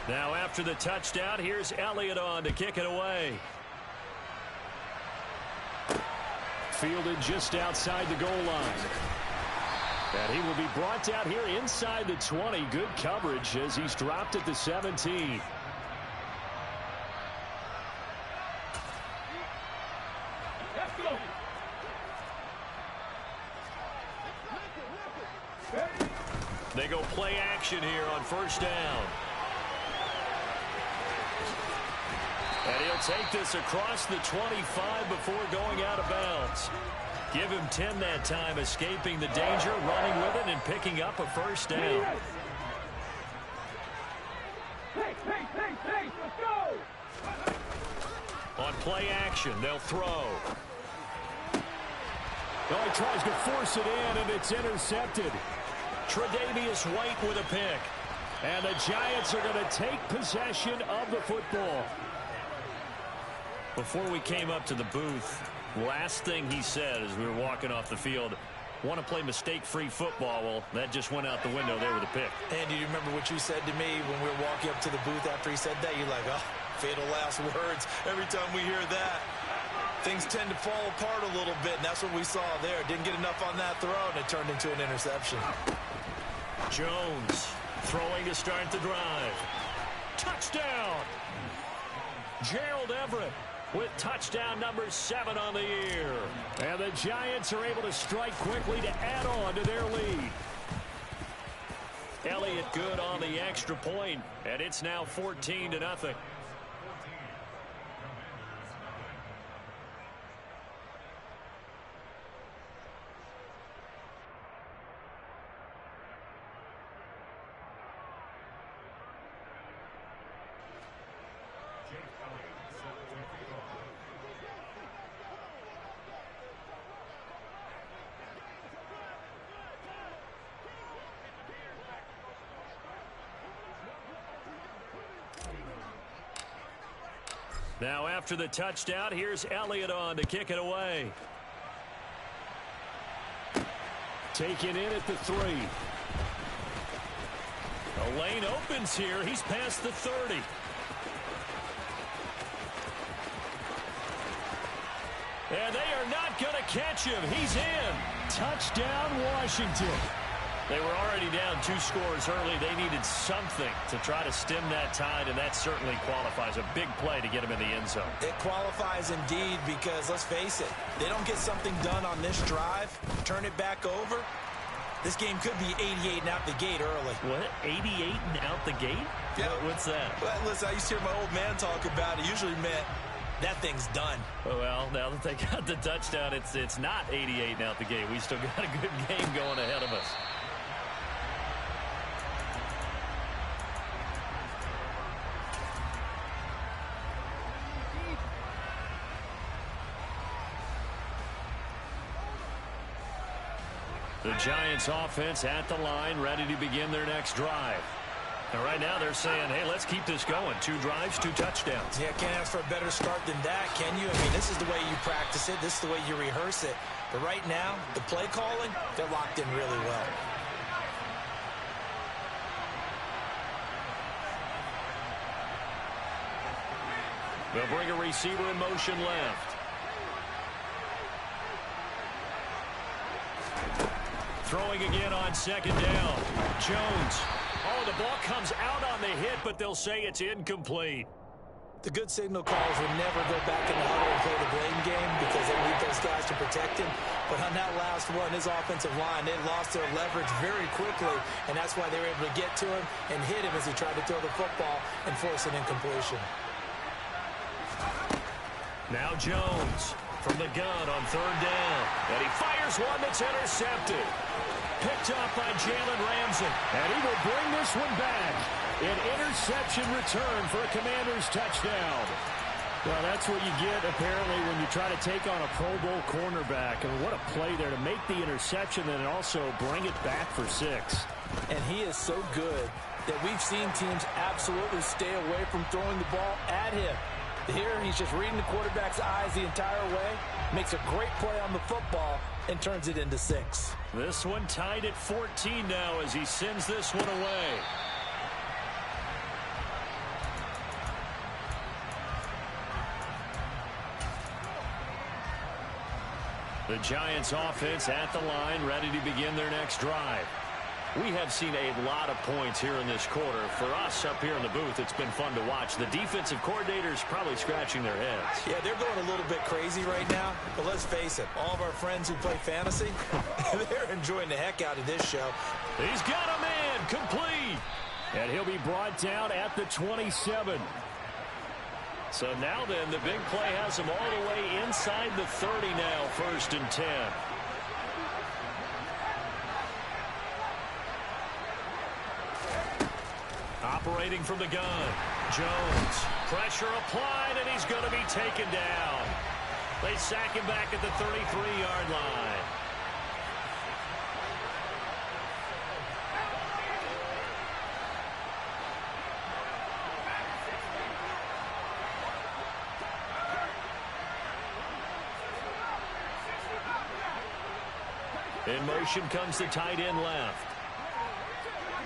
Now after the touchdown, here's Elliott on to kick it away. Fielded just outside the goal line. And he will be brought down here inside the 20. Good coverage as he's dropped at the 17. They go play action here on first down. And he'll take this across the 25 before going out of bounds. Give him 10 that time, escaping the danger, running with it, and picking up a first down. Hey, let's go! On play action, they'll throw. Oh, he tries to force it in, and it's intercepted. Tre'Davious White with a pick. And the Giants are going to take possession of the football. Before we came up to the booth, last thing he said as we were walking off the field, want to play mistake-free football. Well, that just went out the window there with a pick. Andy, do you remember what you said to me when we were walking up to the booth after he said that? You're like, oh, fatal last words. Every time we hear that, things tend to fall apart a little bit, and that's what we saw there. Didn't get enough on that throw, and it turned into an interception. Jones throwing to start the drive. Touchdown! Gerald Everett with touchdown number 7 on the year. And the Giants are able to strike quickly to add on to their lead. Elliott good on the extra point, and it's now 14-0. Now after the touchdown, here's Elliott on to kick it away. Taken in at the 3. The lane opens here. He's past the 30. And they are not going to catch him. He's in. Touchdown, Washington. They were already down 2 scores early. They needed something to try to stem that tide, and that certainly qualifies. A big play to get him in the end zone. It qualifies indeed because, let's face it, they don't get something done on this drive, turn it back over, this game could be 88 and out the gate early. What? 88 and out the gate? Yeah. What's that? Well, listen, I used to hear my old man talk about it. Usually meant that thing's done. Well, now that they got the touchdown, it's not 88 and out the gate. We still got a good game going ahead of us. The Giants offense at the line, ready to begin their next drive. And right now they're saying, hey, let's keep this going. 2 drives, 2 touchdowns. Yeah, can't ask for a better start than that, can you? I mean, this is the way you practice it. This is the way you rehearse it. But right now, the play calling, they're locked in really well. They'll bring a receiver in motion left. Throwing again on second down. Jones. Oh, the ball comes out on the hit, but they'll say it's incomplete. The good signal calls will never go back in the huddle and play the blame game because they need those guys to protect him. But on that last one, his offensive line, they lost their leverage very quickly, and that's why they were able to get to him and hit him as he tried to throw the football and force an incompletion. Now Jones from the gun on third down. And he fires one that's intercepted. Picked up by Jalen Ramsey. And he will bring this one back. An interception return for a Commanders touchdown. Well, that's what you get, apparently, when you try to take on a Pro Bowl cornerback. And what a play there to make the interception and also bring it back for 6. And he is so good that we've seen teams absolutely stay away from throwing the ball at him. Here, he's just reading the quarterback's eyes the entire way, makes a great play on the football, and turns it into 6. This one tied at 14 now as he sends this one away. The Giants offense at the line, ready to begin their next drive. We have seen a lot of points here in this quarter. For us up here in the booth, it's been fun to watch. The defensive coordinators probably scratching their heads. Yeah, they're going a little bit crazy right now. But let's face it, all of our friends who play fantasy, they're enjoying the heck out of this show. He's got a man complete. And he'll be brought down at the 27. So now then, the big play has him all the way inside the 30 now, 1st and 10. Operating from the gun, Jones. Pressure applied, and he's going to be taken down. They sack him back at the 33-yard line. In motion comes the tight end left.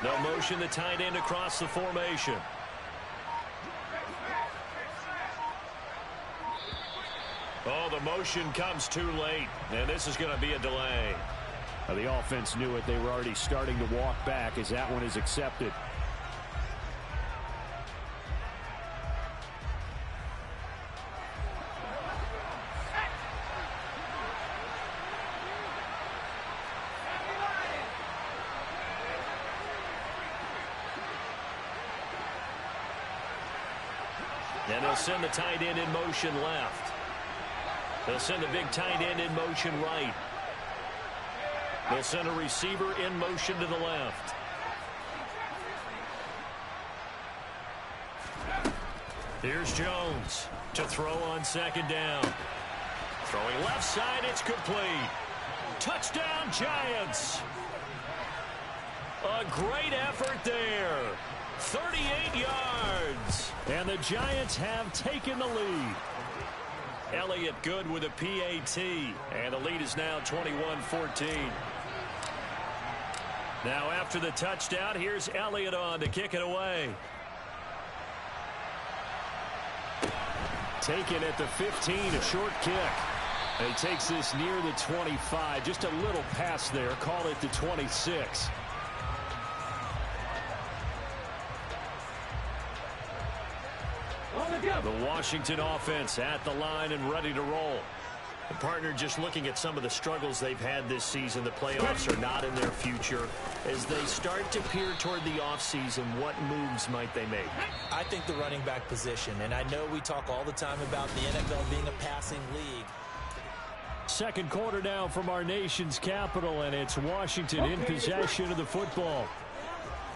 No motion, the tight end across the formation. Oh, the motion comes too late, and this is going to be a delay. The offense knew it. They were already starting to walk back as that one is accepted. And they'll send the tight end in motion left. They'll send the big tight end in motion right. They'll send a receiver in motion to the left. Here's Jones to throw on 2nd down. Throwing left side, it's complete. Touchdown, Giants. A great effort there. 38 yards. And the Giants have taken the lead. Elliott good with a PAT. And the lead is now 21-14. Now after the touchdown, here's Elliott on to kick it away. Taken at the 15, a short kick. He takes this near the 25. Just a little pass there. Call it the 26. The Washington offense at the line and ready to roll. The partner just looking at some of the struggles they've had this season. The playoffs are not in their future. As they start to peer toward the offseason, what moves might they make? I think the running back position, and I know we talk all the time about the NFL being a passing league. Second quarter now from our nation's capital, and it's Washington in possession of the football.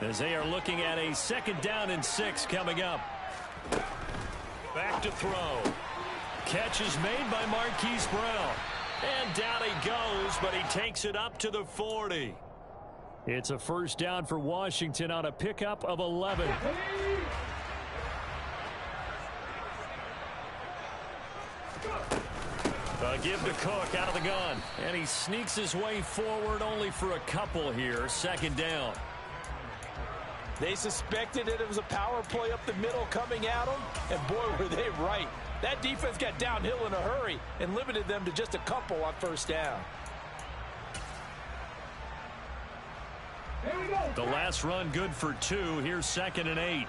As they are looking at a 2nd down and 6 coming up. Back to throw. Catch is made by Marquise Brown. And down he goes, but he takes it up to the 40. It's a 1st down for Washington on a pickup of 11. A give to Cook out of the gun. And he sneaks his way forward only for a couple here. 2nd down. They suspected that it was a power play up the middle coming at them, and boy, were they right. That defense got downhill in a hurry and limited them to just a couple on 1st down. The last run good for 2. Here's 2nd and 8.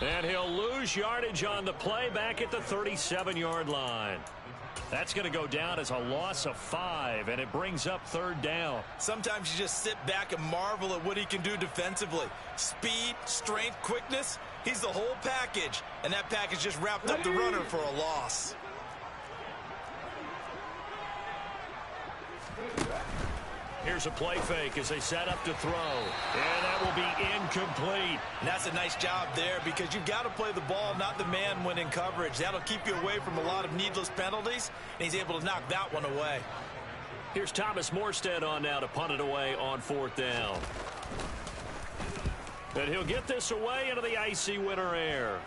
And he'll lose yardage on the play back at the 37-yard line. That's going to go down as a loss of 5, and it brings up 3rd down. Sometimes you just sit back and marvel at what he can do defensively. Speed, strength, quickness, he's the whole package. And that package just wrapped up the runner for a loss. Here's a play fake as they set up to throw. And that will be incomplete. And that's a nice job there because you've got to play the ball, not the man when in coverage. That'll keep you away from a lot of needless penalties, and he's able to knock that one away. Here's Thomas Morstead on now to punt it away on 4th down. And he'll get this away into the icy winter air.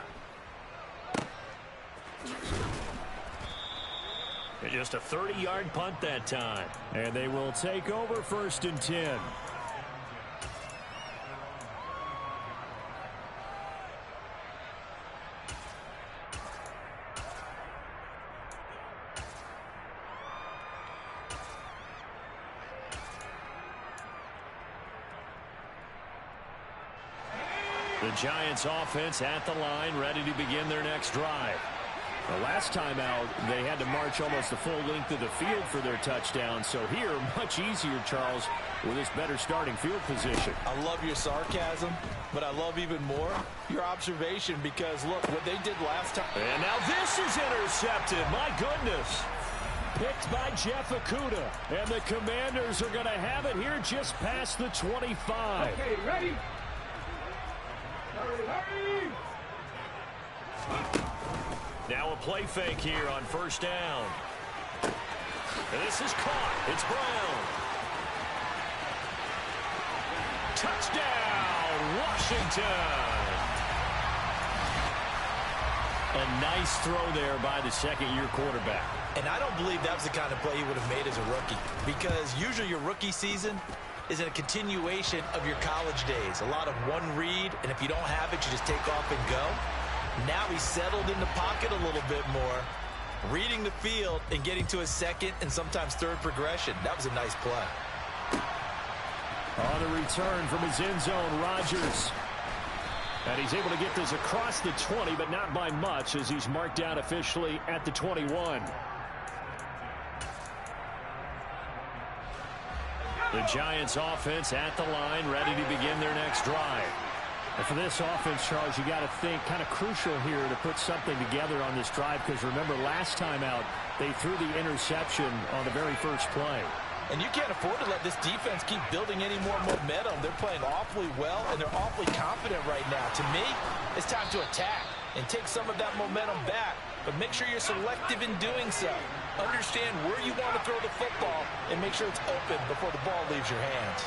Just a 30-yard punt that time. And they will take over 1st and 10. The Giants offense at the line, ready to begin their next drive. The last time out, they had to march almost the full length of the field for their touchdown. So here, much easier, Charles, with this better starting field position. I love your sarcasm, but I love even more your observation because, look, what they did last time. And now this is intercepted. My goodness. Picked by Jeff Okudah. And the Commanders are going to have it here just past the 25. Okay, ready? Hurry! Now a play fake here on first down. And this is caught. It's Brown. Touchdown, Washington. A nice throw there by the second-year quarterback. And I don't believe that was the kind of play he would have made as a rookie because usually your rookie season is a continuation of your college days. A lot of one read, and if you don't have it, you just take off and go. Now he's settled in the pocket a little bit more, reading the field and getting to his second and sometimes third progression. That was a nice play. On the return from his end zone, Rodgers. And he's able to get this across the 20, but not by much as he's marked out officially at the 21. The Giants offense at the line, ready to begin their next drive. And for this offense, Charles, you got to think kind of crucial here to put something together on this drive because remember last time out they threw the interception on the very first play. And you can't afford to let this defense keep building any more momentum. They're playing awfully well, and they're awfully confident right now. To me, it's time to attack and take some of that momentum back, but make sure you're selective in doing so. Understand where you want to throw the football and make sure it's open before the ball leaves your hands.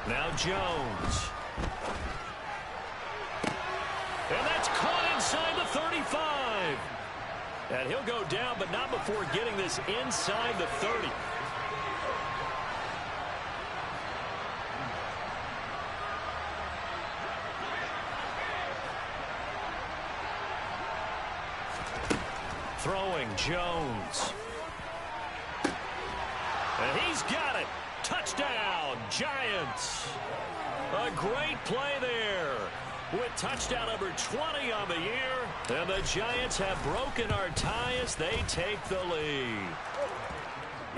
Now Jones. And that's caught inside the 35. And he'll go down, but not before getting this inside the 30. Throwing Jones. And he's got it. Touchdown, Giants. A great play there with touchdown number 20 on the year. And the Giants have broken our tie as they take the lead.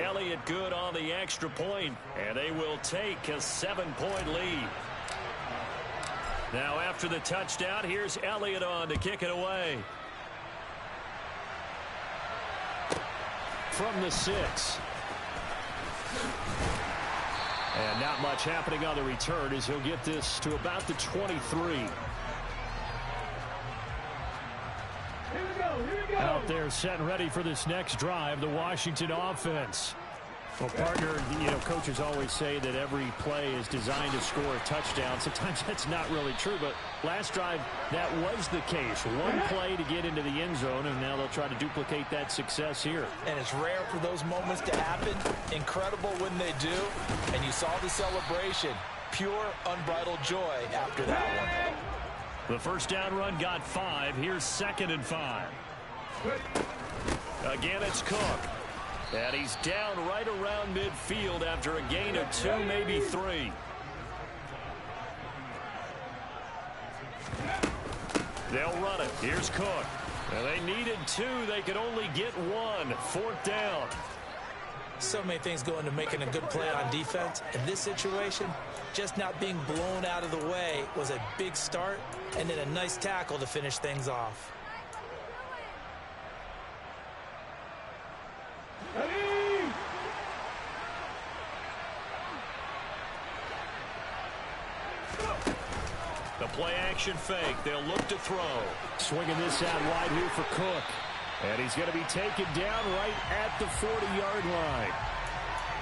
Elliott good on the extra point, and they will take a 7-point lead. Now after the touchdown, here's Elliott on to kick it away. From the 6. And not much happening on the return as he'll get this to about the 23. Here we go. Out there set and ready for this next drive, the Washington offense. Well, partner, coaches always say that every play is designed to score a touchdown. Sometimes that's not really true, but last drive, that was the case. One play to get into the end zone, and now they'll try to duplicate that success here. And it's rare for those moments to happen. Incredible when they do. And you saw the celebration. Pure, unbridled joy after that one. The first down run got 5. Here's 2nd and 5. Again, it's Cook. And he's down right around midfield after a gain of 2, maybe 3. They'll run it. Here's Cook. And they needed 2. They could only get 1. 4th down. So many things go into making a good play on defense. In this situation, just not being blown out of the way was a big start, and then a nice tackle to finish things off. The play-action fake. They'll look to throw. Swinging this out wide here for Cook. And he's going to be taken down right at the 40-yard line.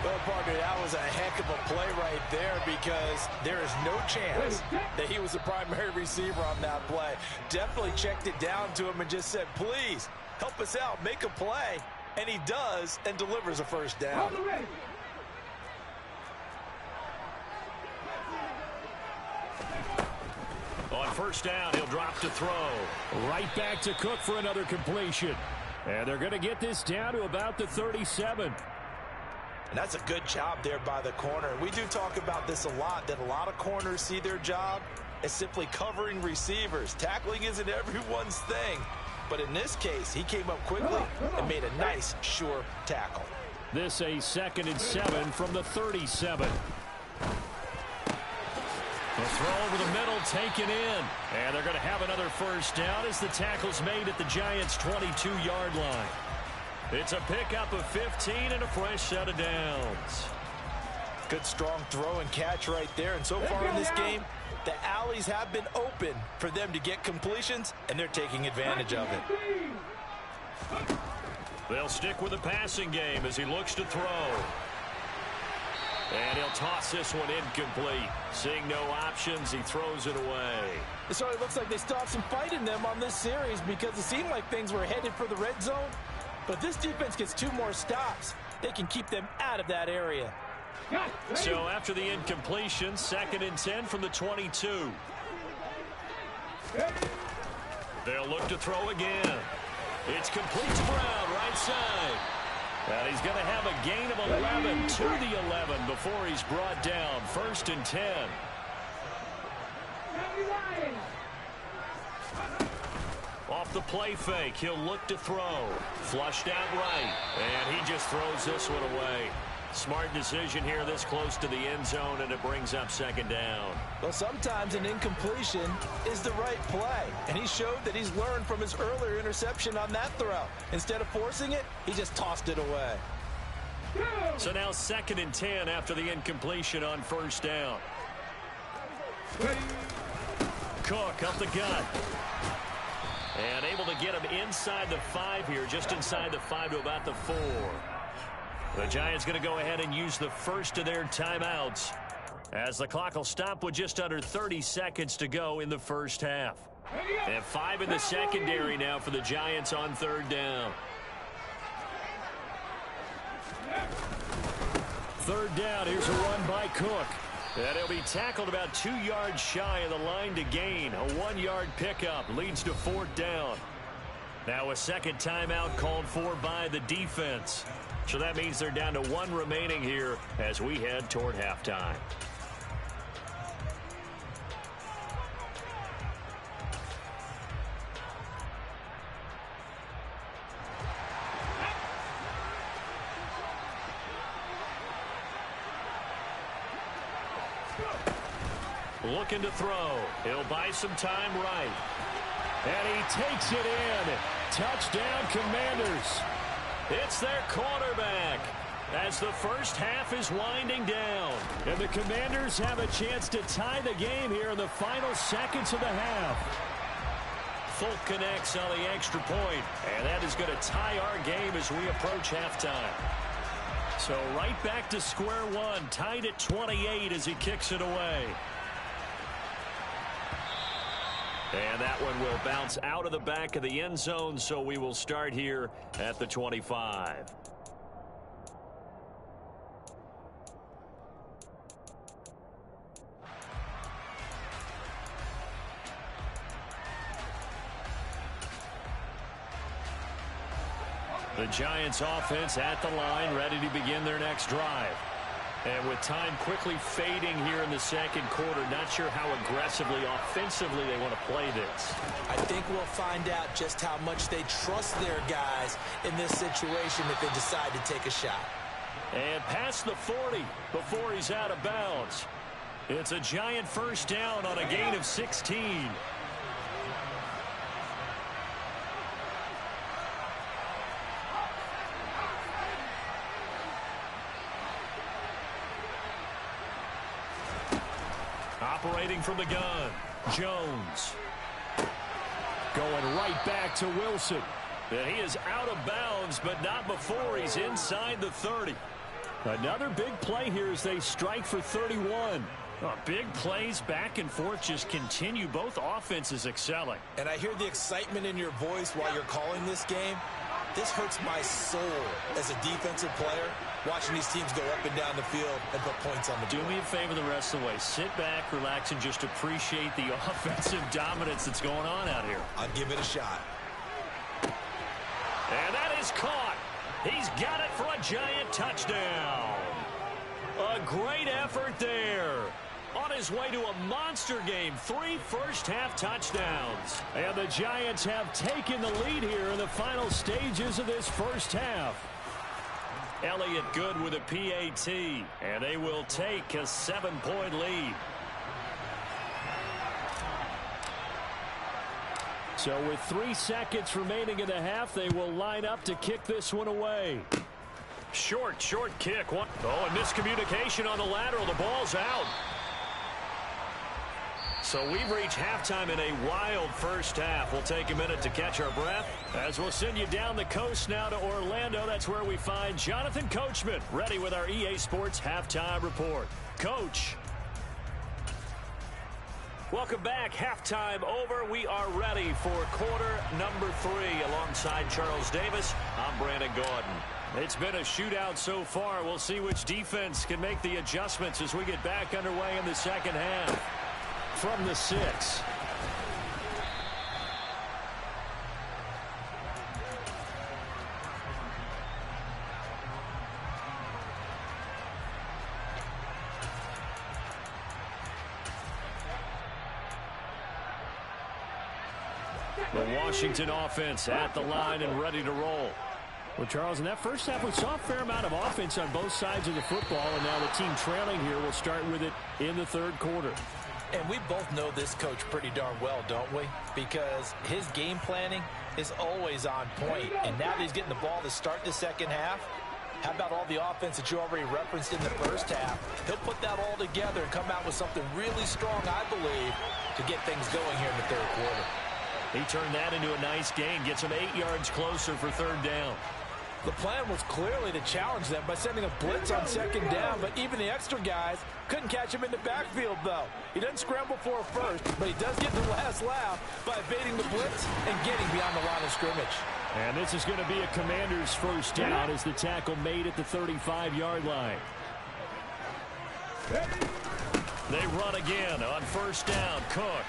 Well, partner, that was a heck of a play right there because there is no chance that he was the primary receiver on that play. Definitely checked it down to him and just said, please, help us out, make a play. And he does and delivers a first down. On first down, he'll drop to throw. Right back to Cook for another completion. And they're going to get this down to about the 37. And that's a good job there by the corner. We do talk about this a lot, that a lot of corners see their job as simply covering receivers. Tackling isn't everyone's thing. But in this case, he came up quickly and made a nice, sure tackle. This a 2nd and 7 from the 37. The throw over the middle taken in. And they're going to have another first down as the tackle's made at the Giants' 22-yard line. It's a pickup of 15 and a fresh set of downs. Good strong throw and catch right there. And so far in this game, the alleys have been open for them to get completions, and they're taking advantage of it. They'll stick with the passing game as he looks to throw. And he'll toss this one incomplete. Seeing no options, he throws it away. It certainly looks like they still have some fight in them on this series because it seemed like things were headed for the red zone. But if this defense gets 2 more stops, they can keep them out of that area. So after the incompletion, 2nd and 10 from the 22. They'll look to throw again. It's complete to Brown, right side. And he's going to have a gain of 11 to the 11 before he's brought down. 1st and 10. Off the play fake, he'll look to throw. Flushed out right, and he just throws this one away. Smart decision here this close to the end zone, and it brings up 2nd down. Well, sometimes an incompletion is the right play, and he showed that he's learned from his earlier interception on that throw. Instead of forcing it, he just tossed it away. So now 2nd and 10 after the incompletion on 1st down. Cook up the gut. And able to get him inside the 5 here, just inside the 5 to about the 4. The Giants going to go ahead and use the first of their timeouts as the clock will stop with just under 30 seconds to go in the first half. And 5 in the secondary now for the Giants on 3rd down. 3rd down, here's a run by Cook. And he'll be tackled about 2 yards shy of the line to gain. A 1-yard pickup leads to 4th down. Now a 2nd timeout called for by the defense. So that means they're down to 1 remaining here as we head toward halftime. Looking to throw. He'll buy some time right. And he takes it in. Touchdown, Commanders. It's their quarterback as the first half is winding down. And the Commanders have a chance to tie the game here in the final seconds of the half. Folk connects on the extra point, and that is going to tie our game as we approach halftime. So right back to square one, tied at 28 as he kicks it away. And that one will bounce out of the back of the end zone, so we will start here at the 25. The Giants offense at the line, ready to begin their next drive. And with time quickly fading here in the second quarter, not sure how aggressively, offensively they want to play this. I think we'll find out just how much they trust their guys in this situation if they decide to take a shot. And past the 40 before he's out of bounds. It's a Giant first down on a gain of 16. Operating from the gun, Jones. Going right back to Wilson. And he is out of bounds, but not before he's inside the 30. Another big play here as they strike for 31. Big plays back and forth just continue. Both offenses excelling. And I hear the excitement in your voice while you're calling this game. This hurts my soul as a defensive player, watching these teams go up and down the field and put points on the board. Do me a favor the rest of the way. Sit back, relax, and just appreciate the offensive dominance that's going on out here. I'll give it a shot. And that is caught. He's got it for a Giant touchdown. A great effort there. On his way to a monster game, 3 first-half touchdowns. And the Giants have taken the lead here in the final stages of this first half. Elliott good with a PAT, and they will take a 7-point lead. So with 3 seconds remaining in the half, they will line up to kick this one away. Short kick. Oh, and miscommunication on the lateral. The ball's out. So we've reached halftime in a wild first half. We'll take a minute to catch our breath as we'll send you down the coast now to Orlando. That's where we find Jonathan Coachman ready with our EA Sports halftime report. Coach. Welcome back. Halftime over. We are ready for quarter number 3 alongside Charles Davis. I'm Brandon Gordon. It's been a shootout so far. We'll see which defense can make the adjustments as we get back underway in the second half. From the 6. The Washington offense at the line and ready to roll. Well, Charles, in that first half, we saw a fair amount of offense on both sides of the football, and now the team trailing here will start with it in the third quarter. And we both know this coach pretty darn well, don't we? Because his game planning is always on point. And now that he's getting the ball to start the second half, how about all the offense that you already referenced in the first half? He'll put that all together and come out with something really strong, I believe, to get things going here in the third quarter. He turned that into a nice gain, gets him 8 yards closer for third down. The plan was clearly to challenge them by sending a blitz on second down, but even the extra guys couldn't catch him in the backfield, though. He doesn't scramble for a first, but he does get the last laugh by evading the blitz and getting beyond the line of scrimmage. And this is going to be a Commander's first down as the tackle made at the 35-yard line. They run again on first down. Cook.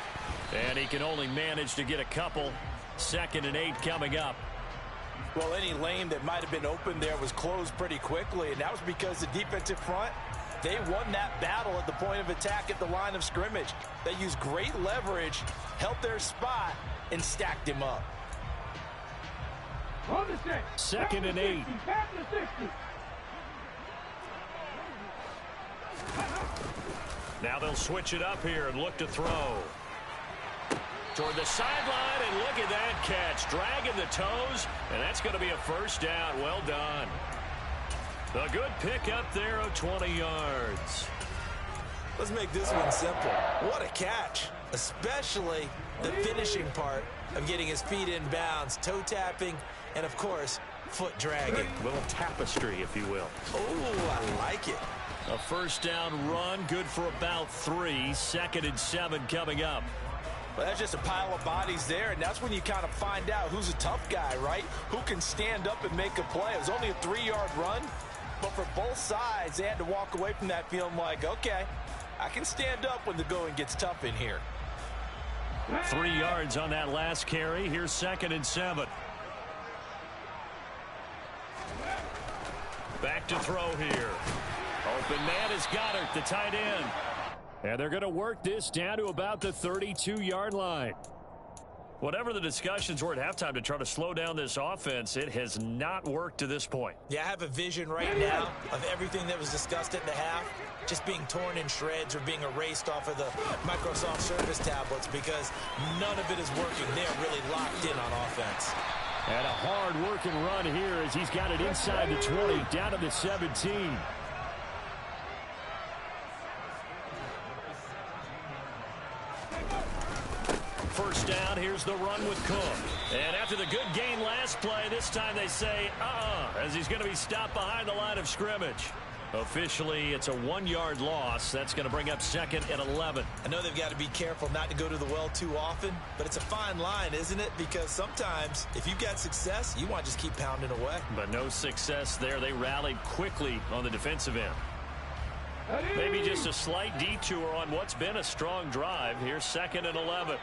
And he can only manage to get a couple. 2nd and 8 coming up. Well, any lane that might have been open there was closed pretty quickly, and that was because the defensive front, they won that battle at the point of attack at the line of scrimmage. They used great leverage, held their spot, and stacked him up. 2nd and 8. Now they'll switch it up here and look to throw. Toward the sideline, and look at that catch. Dragging the toes, and that's going to be a first down. Well done. A good pickup there of 20 yards. Let's make this one simple. What a catch, especially the finishing part of getting his feet in bounds, toe tapping, and, of course, foot dragging. A little tapestry, if you will. Oh, I like it. A first down run, good for about 3. 2nd and 7 coming up. Well, that's just a pile of bodies there, and that's when you kind of find out who's a tough guy, right? Who can stand up and make a play. It was only a 3-yard run, but for both sides, they had to walk away from that feeling like, okay, I can stand up when the going gets tough in here. 3 yards on that last carry. Here's 2nd and 7. Back to throw here. Open man is Goddard, the tight end. And they're going to work this down to about the 32-yard line. Whatever the discussions were at halftime to try to slow down this offense, it has not worked to this point. Yeah, I have a vision right now of everything that was discussed at the half just being torn in shreds or being erased off of the Microsoft Surface tablets because none of it is working. They're really locked in on offense. And a hard-working run here as he's got it inside the 20, down to the 17. First down, here's the run with Cook. And after the good gain last play, this time they say, as he's going to be stopped behind the line of scrimmage. Officially, it's a 1-yard loss. That's going to bring up 2nd and 11. I know they've got to be careful not to go to the well too often, but it's a fine line, isn't it? Because sometimes, if you've got success, you want to just keep pounding away. But no success there. They rallied quickly on the defensive end. Maybe just a slight detour on what's been a strong drive. Here's 2nd and 11.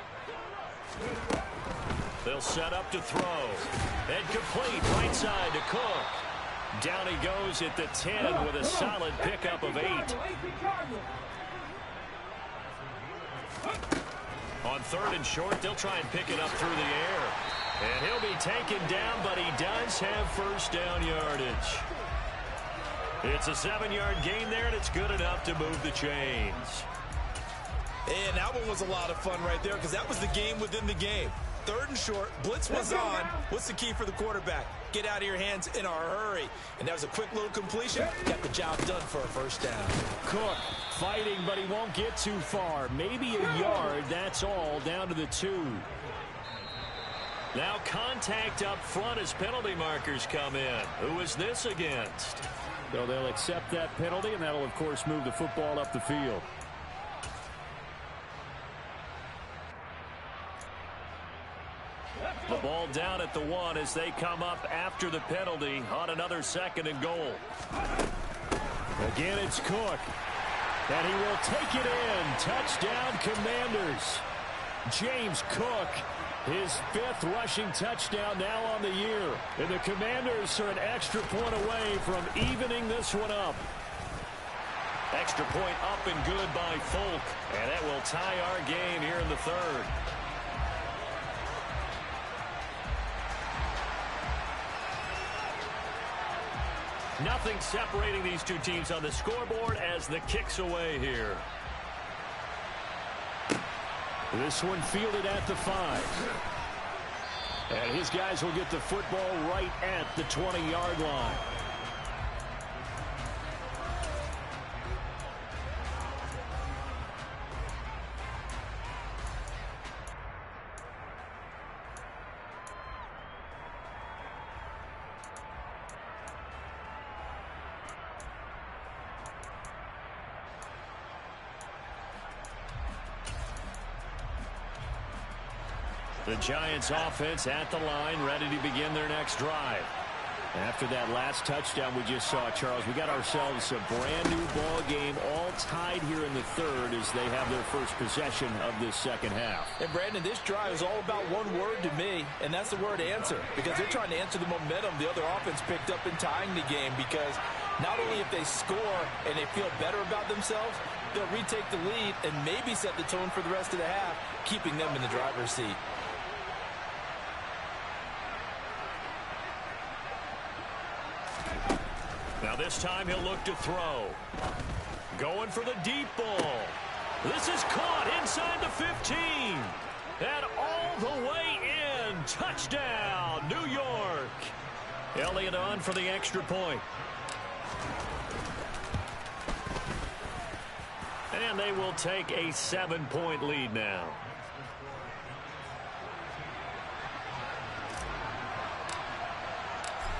They'll set up to throw. And complete right side to Cook. Down he goes at the 10 with a solid pickup of 8. On 3rd and short, they'll try and pick it up through the air. And he'll be taken down, but he does have first down yardage. It's a 7-yard gain there, and it's good enough to move the chains. And that one was a lot of fun right there because that was the game within the game. 3rd and short, blitz was on. What's the key for the quarterback? Get out of your hands in a hurry. And that was a quick little completion. Got the job done for a first down. Cook fighting, but he won't get too far. Maybe a yard, that's all, down to the 2. Now contact up front as penalty markers come in. Who is this against? So they'll accept that penalty, and that'll, of course, move the football up the field. The ball down at the 1 as they come up after the penalty on another 2nd and goal. Again, it's Cook. And he will take it in. Touchdown, Commanders. James Cook, his 5th rushing touchdown now on the year. And the Commanders are an extra point away from evening this one up. Extra point up and good by Folk. And that will tie our game here in the 3rd. Nothing separating these two teams on the scoreboard as the kick's away here. This one fielded at the 5. And his guys will get the football right at the 20-yard line. The Giants offense at the line, ready to begin their next drive. After that last touchdown we just saw, Charles, we got ourselves a brand new ball game, all tied here in the 3rd as they have their first possession of this 2nd half. And Brandon, this drive is all about one word to me, and that's the word answer, because they're trying to answer the momentum the other offense picked up in tying the game, because not only if they score and they feel better about themselves, they'll retake the lead and maybe set the tone for the rest of the half, keeping them in the driver's seat. Now this time he'll look to throw. Going for the deep ball. This is caught inside the 15. And all the way in. Touchdown, New York. Elliott on for the extra point. And they will take a 7-point lead now.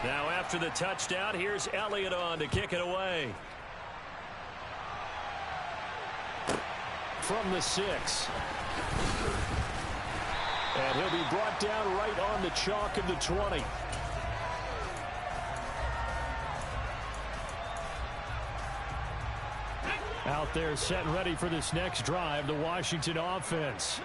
Now after the touchdown, here's Elliott on to kick it away. From the 6. And he'll be brought down right on the chalk of the 20. Out there set and ready for this next drive, the Washington offense.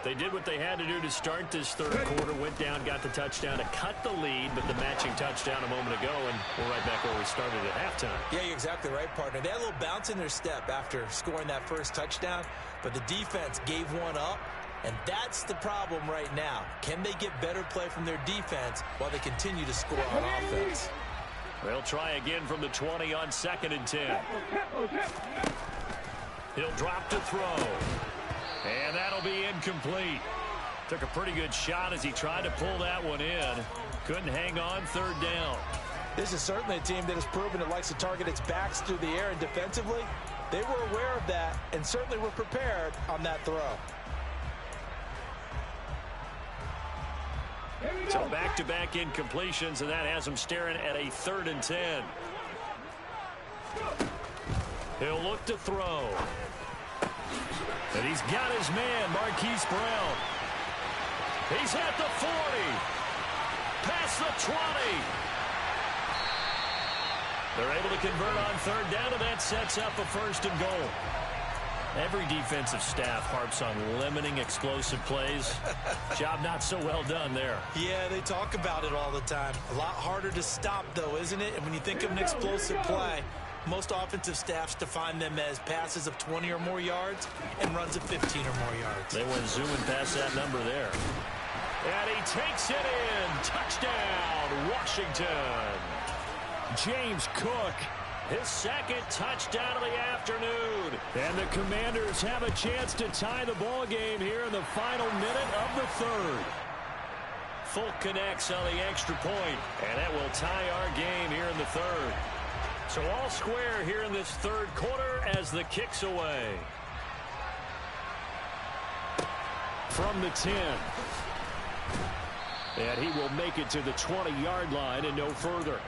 They did what they had to do to start this 3rd quarter, went down, got the touchdown to cut the lead, but the matching touchdown a moment ago, and we're right back where we started at halftime. Yeah, you're exactly right, partner. They had a little bounce in their step after scoring that first touchdown, but the defense gave one up, and that's the problem right now. Can they get better play from their defense while they continue to score on offense? They'll try again from the 20 on 2nd and 10. He'll drop to throw. And that'll be incomplete. Took a pretty good shot as he tried to pull that one in. Couldn't hang on 3rd down. This is certainly a team that has proven it likes to target its backs through the air, and defensively, they were aware of that and certainly were prepared on that throw. So back-to-back incompletions, and that has him staring at a 3rd and 10. He'll look to throw. And he's got his man, Marquise Brown. He's at the 40. Past the 20. They're able to convert on 3rd down, and that sets up a 1st and goal. Every defensive staff harps on limiting explosive plays. Job not so well done there. Yeah, they talk about it all the time. A lot harder to stop, though, isn't it? And when you think of an explosive play, most offensive staffs define them as passes of 20 or more yards and runs of 15 or more yards. They went zooming past that number there. And he takes it in. Touchdown, Washington. James Cook, his second touchdown of the afternoon. And the Commanders have a chance to tie the ball game here in the final minute of the third. Folk connects on the extra point, and that will tie our game here in the third. So all square here in this third quarter as the kick's away. From the 10. And he will make it to the 20-yard line and no further.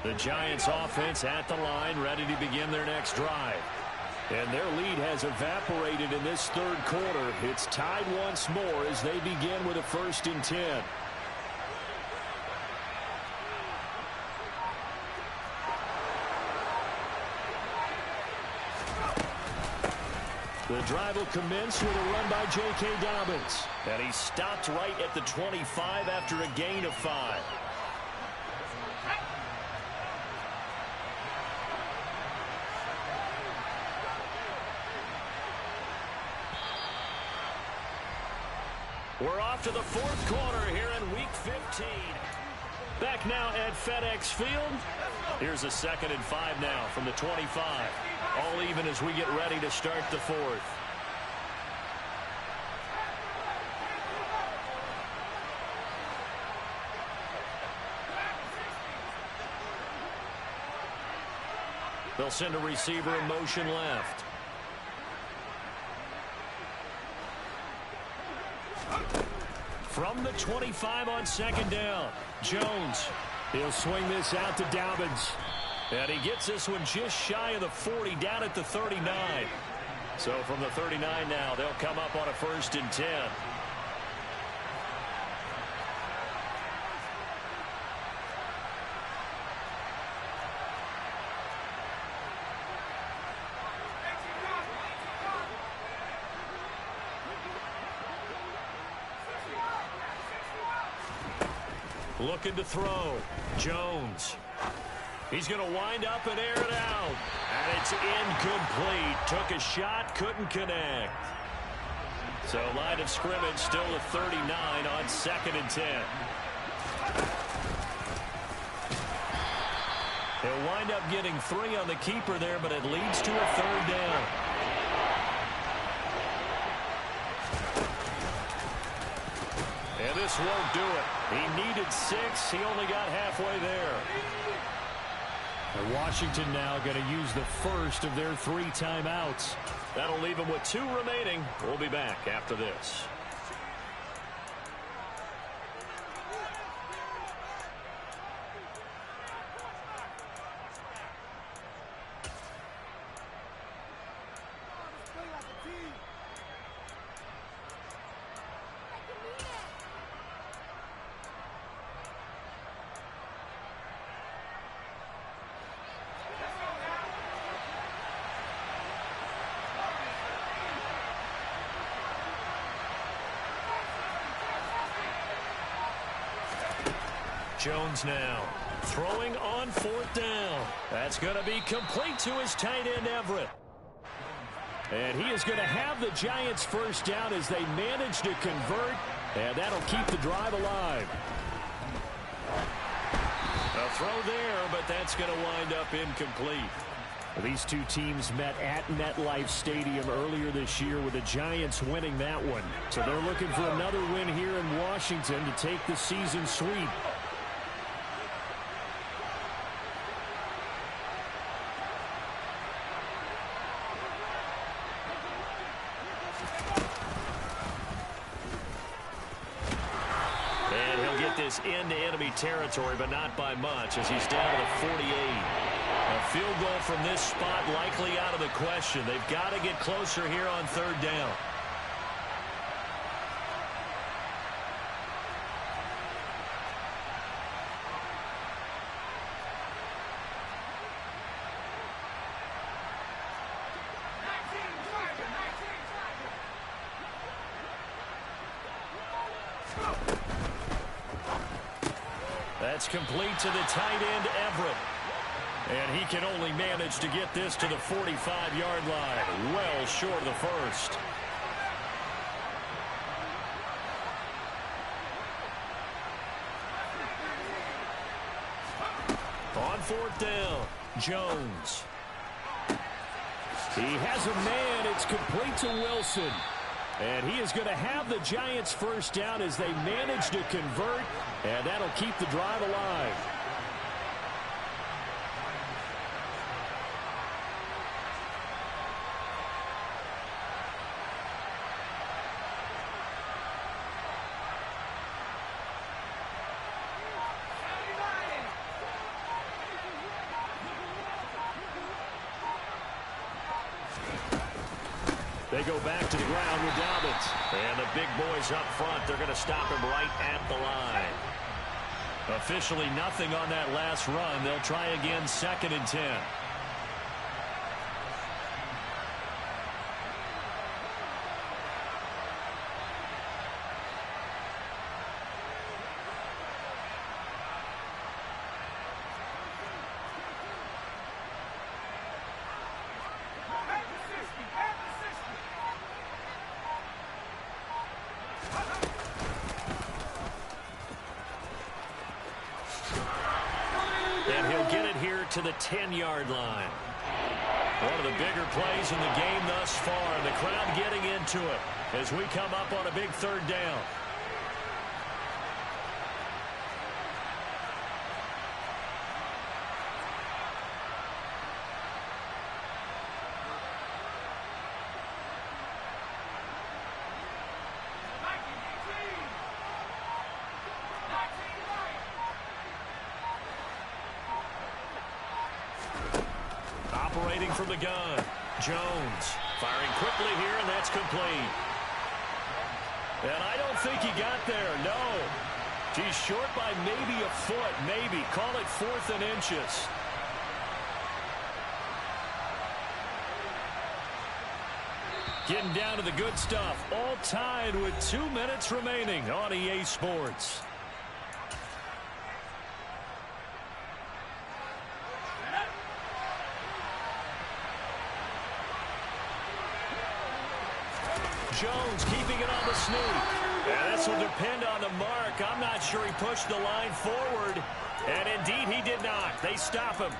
The Giants offense at the line, ready to begin their next drive. And their lead has evaporated in this third quarter. It's tied once more as they begin with a 1st and 10. The drive will commence with a run by J.K. Dobbins. And he stopped right at the 25 after a gain of 5. We're off to the fourth quarter here in Week 15. Back now at FedEx Field. Here's a 2nd and 5 now from the 25. All even as we get ready to start the fourth. They'll send a receiver in motion left. From the 25 on 2nd down, Jones. He'll swing this out to Dobbins. And he gets this one just shy of the 40, down at the 39. So from the 39 now, they'll come up on a 1st and 10. Looking to throw. Jones. He's going to wind up and air it out. And it's incomplete. Took a shot, couldn't connect. So line of scrimmage still a 39 on 2nd and 10. He'll wind up getting 3 on the keeper there, but it leads to a 3rd down. And this won't do it. He needed 6. He only got halfway there. And Washington now going to use the first of their 3 timeouts. That'll leave them with 2 remaining. We'll be back after this. Jones now throwing on 4th down. That's going to be complete to his tight end Everett. And he is going to have the Giants first down as they manage to convert. And that'll keep the drive alive. A throw there, but that's going to wind up incomplete. These two teams met at MetLife Stadium earlier this year with the Giants winning that one. So they're looking for another win here in Washington to take the season sweep. Into enemy territory, but not by much as he's down to the 48. A field goal from this spot likely out of the question. They've got to get closer here on third down. That's complete to the tight end, Everett. And he can only manage to get this to the 45-yard line. Well short of the first. On fourth down, Jones. He has a man. It's complete to Wilson. And he is going to have the Giants first down as they manage to convert, and that'll keep the drive alive. They go back to the ground with Dobbins. And the big boys up front, they're going to stop him right at the line. Officially nothing on that last run. They'll try again, 2nd and 10. And he'll get it here to the 10-yard line. One of the bigger plays in the game thus far. And the crowd getting into it as we come up on a big third down. Operating from the gun, Jones firing quickly here, and that's complete. And I don't think he got there, no. He's short by maybe a foot, maybe. Call it 4th and inches. Getting down to the good stuff, all tied with 2 minutes remaining on EA Sports. Jones keeping it on the sneak. And this will depend on the mark. I'm not sure he pushed the line forward. And indeed he did not. They stop him.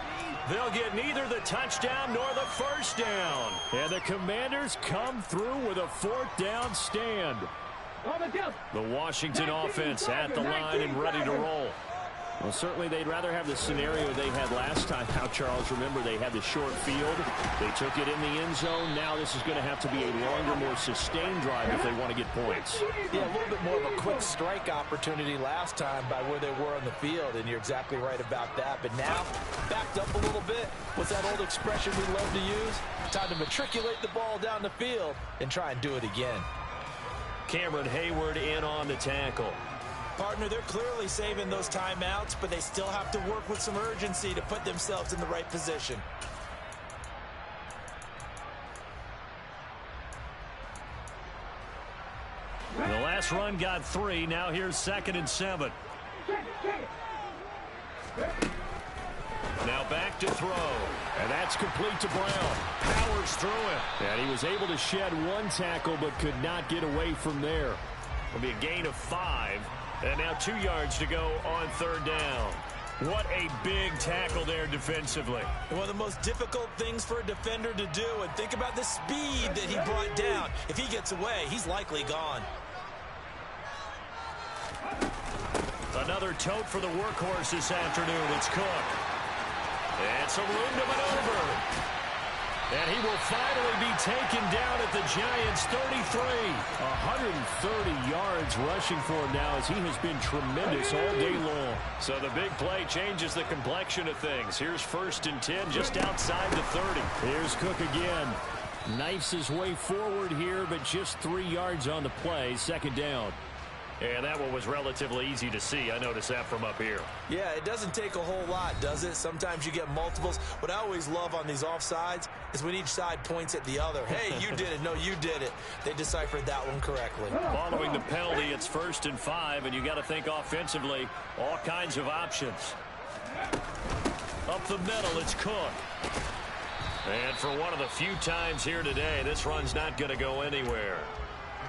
They'll get neither the touchdown nor the first down. And the Commanders come through with a 4th down stand. The Washington offense at the line and ready to roll. Well, certainly they'd rather have the scenario they had last time. How, Charles, remember they had the short field. They took it in the end zone. Now this is going to have to be a longer, more sustained drive if they want to get points. Yeah, a little bit more of a quick strike opportunity last time by where they were on the field, and you're exactly right about that. But now, backed up a little bit. What's that old expression we love to use? Time to matriculate the ball down the field and try and do it again. Cameron Hayward in on the tackle. Partner, they're clearly saving those timeouts, but they still have to work with some urgency to put themselves in the right position. The last run got 3. Now here's 2nd and 7. Now back to throw. And that's complete to Brown. Powers through it. And he was able to shed 1 tackle but could not get away from there. It'll be a gain of 5. And now 2 yards to go on 3rd down. What a big tackle there defensively. One of the most difficult things for a defender to do. And think about the speed that he brought down. If he gets away, he's likely gone. Another tote for the workhorse this afternoon. It's Cook. And some room to maneuver. And he will finally be taken down at the Giants' 33. 130 yards rushing for him now as he has been tremendous all day long. So the big play changes the complexion of things. Here's 1st and 10 just outside the 30. Here's Cook again. Knifes his way forward here, but just 3 yards on the play. 2nd down. And that one was relatively easy to see. I noticed that from up here. Yeah, it doesn't take a whole lot, does it? Sometimes you get multiples. What I always love on these offsides is when each side points at the other. Hey, you did it. No, you did it. They deciphered that one correctly. Following the penalty, it's 1st and 5, and you got to think offensively, all kinds of options. Up the middle, it's Cook. And for one of the few times here today, this run's not going to go anywhere.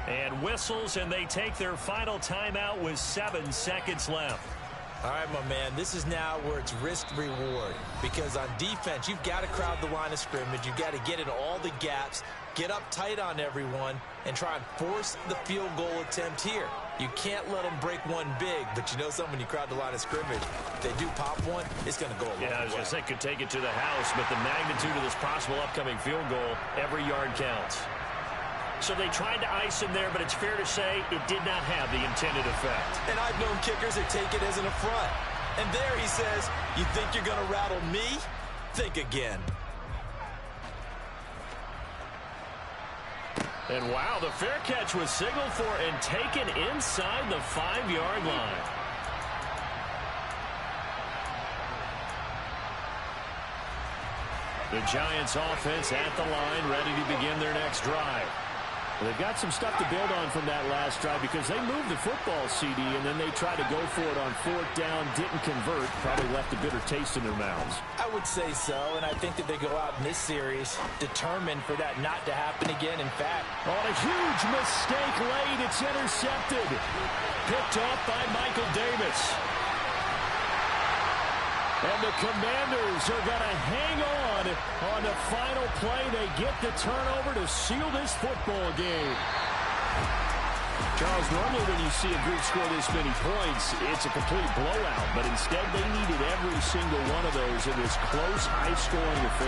And whistles, and they take their final timeout with 7 seconds left. All right, my man, this is now where it's risk-reward. Because on defense, you've got to crowd the line of scrimmage. You've got to get into all the gaps, get up tight on everyone, and try and force the field goal attempt here. You can't let them break one big, but you know something, when you crowd the line of scrimmage, if they do pop one, it's going to go a long way. Yeah, I was going to say could take it to the house, but the magnitude of this possible upcoming field goal, every yard counts. So they tried to ice him there, but it's fair to say it did not have the intended effect. And I've known kickers that take it as an affront. And there he says, you think you're going to rattle me? Think again. And wow, the fair catch was signaled for and taken inside the 5-yard line. The Giants offense at the line, ready to begin their next drive. Well, they've got some stuff to build on from that last drive because they moved the football, CD, and then they tried to go for it on 4th down, didn't convert, probably left a bitter taste in their mouths. I would say so, and I think that they go out in this series determined for that not to happen again. In fact, on a huge mistake late, it's intercepted. Picked off by Michael Davis. And the Commanders are going to hang on the final play. They get the turnover to seal this football game. Charles, normally when you see a group score this many points, it's a complete blowout. But instead, they needed every single one of those in this close, high-scoring affair.